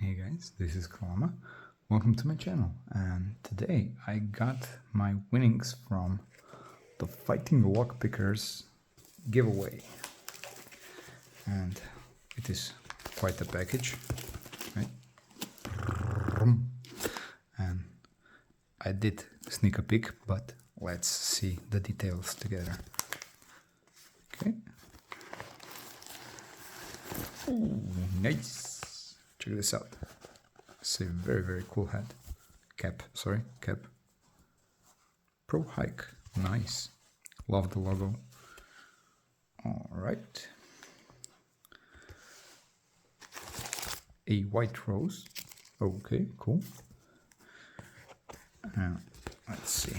Hey guys, this is Kalama. Welcome to my channel, and today I got my winnings from the Fighting Lockpickers giveaway, and it is quite a package, right? And I did sneak a peek, but let's see the details together. Okay. Ooh, nice. Check this out. It's a very cool hat. Cap. Pro Hike. Nice. Love the logo. Alright. A white rose. Okay, cool. Let's see.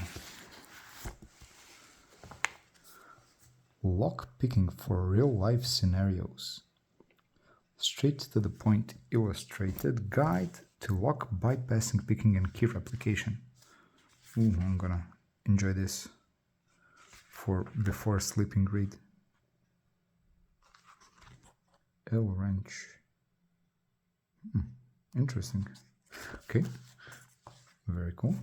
Lock picking for real life scenarios. Straight to the point illustrated guide to lock bypassing picking and key replication. Ooh, I'm gonna enjoy this for before sleeping read. L wrench. Interesting. Okay, very cool.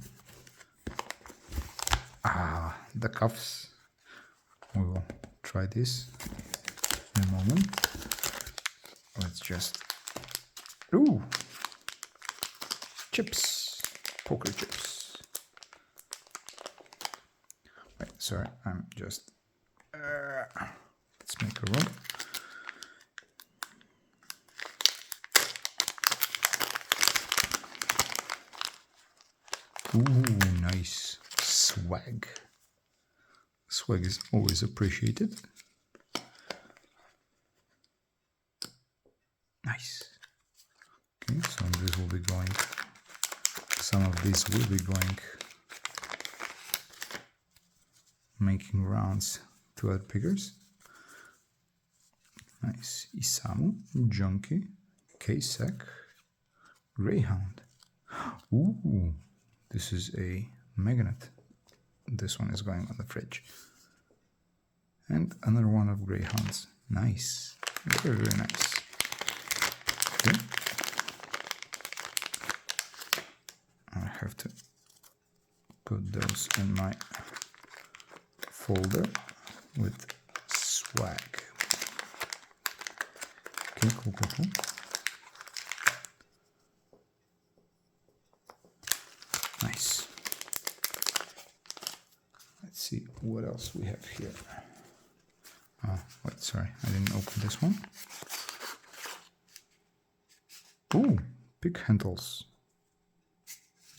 The cuffs. We will try this in a moment. Let's just... Ooh! Chips! Poker chips. Wait, sorry, I'm just... let's make a room. Ooh, nice. Swag. Swag is always appreciated. Nice. Okay, so this will be going, some of these will be going, making rounds to other pickers. Nice. Isamu, Junkie, K-Sec, Greyhound. Ooh, this is a magnet. This one is going on the fridge. And another one of Greyhounds. Nice. Very nice. Okay. I have to put those in my folder with swag. Okay, cool. Nice. Let's see what else we have here. Wait, sorry, I didn't open this one. Ooh, pick handles.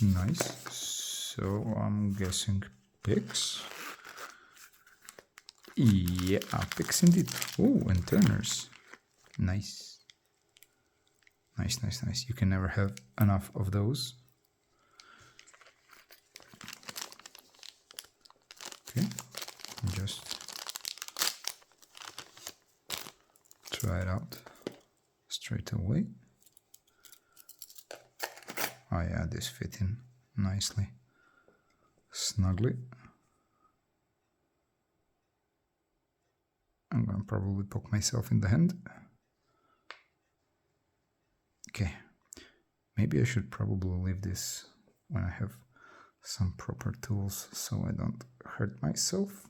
Nice. So I'm guessing picks. Yeah, picks indeed. Oh, and turners. Nice. Nice. You can never have enough of those. Okay, just try it out straight away. Oh yeah, this fit in nicely, snugly. I'm gonna probably poke myself in the hand. Okay, maybe I should probably leave this when I have some proper tools so I don't hurt myself.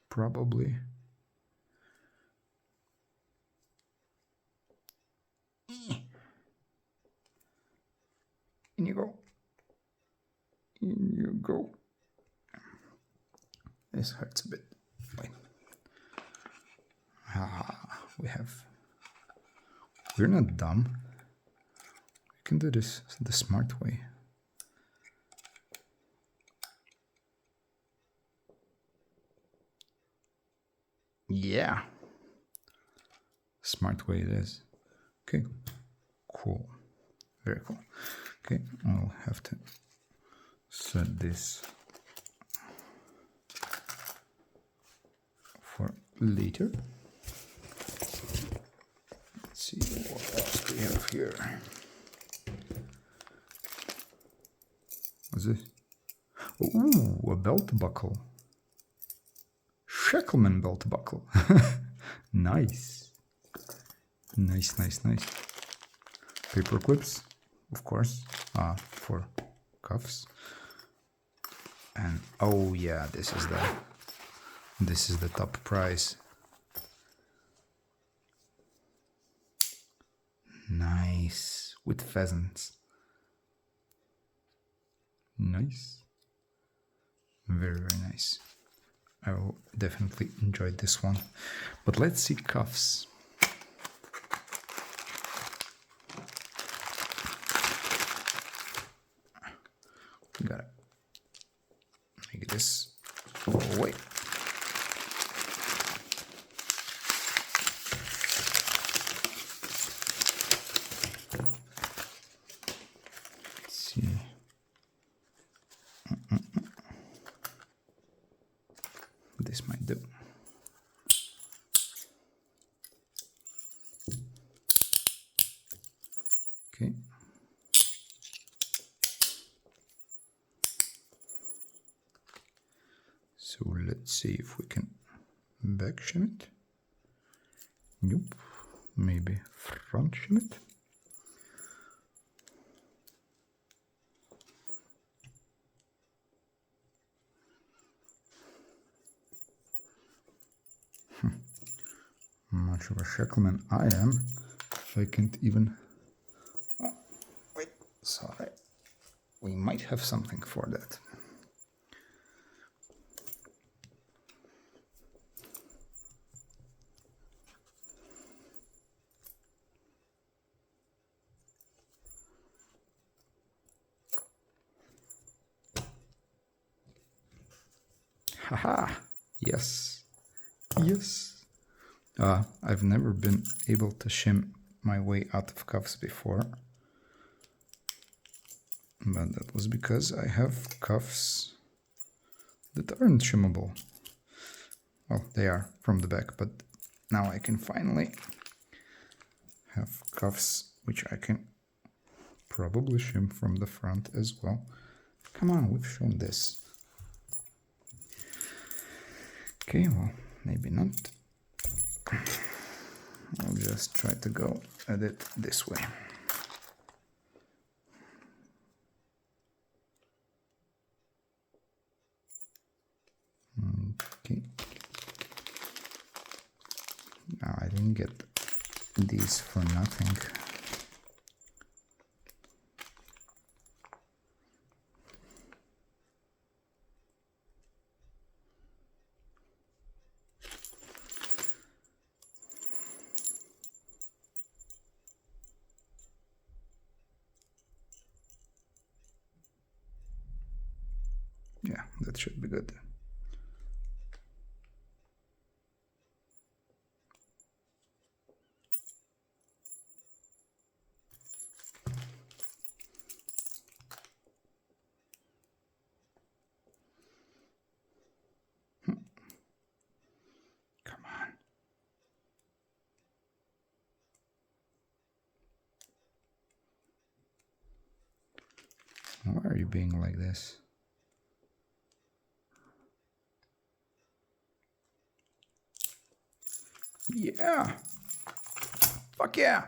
Probably. In you go. This hurts a bit. Wait. We're not dumb. We can do this the smart way. Yeah. Smart way it is. Okay. Cool. Very cool. Okay, I'll have to set this for later. Let's see what else we have here. What's this? Ooh, a belt buckle. Shackleman belt buckle. Nice. Nice, nice, nice. Paper clips, of course, for cuffs. And oh yeah, this is the top prize. Nice, with pheasants. Nice. Very, very nice. I will definitely enjoy this one. But let's see cuffs. Gotta make this go away. Let's see. This might do. Okay. So let's see if we can back shim it. Nope. Maybe front shim it. Much of a shackleman I am if I can't even... Oh, wait, sorry. We might have something for that. Haha! Yes. Yes. I've never been able to shim my way out of cuffs before. But that was because I have cuffs that aren't shimmable. Well, they are from the back, but now I can finally have cuffs which I can probably shim from the front as well. Come on, we've shown this. Okay, well, maybe not. I'll just try to go at it this way. Okay. Now I didn't get these for nothing. Yeah, that should be good. Come on. Why are you being like this? Yeah. Fuck yeah.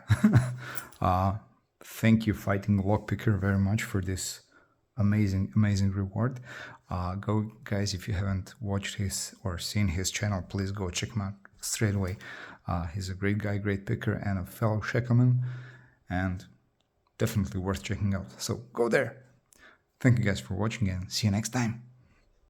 Thank you, Fighting Lockpicker, very much for this amazing reward. Go, guys, if you haven't watched his or seen his channel, please go check him out straight away. He's a great guy, great picker, and a fellow shackleman, and definitely worth checking out. So go there. Thank you guys for watching, and see you next time.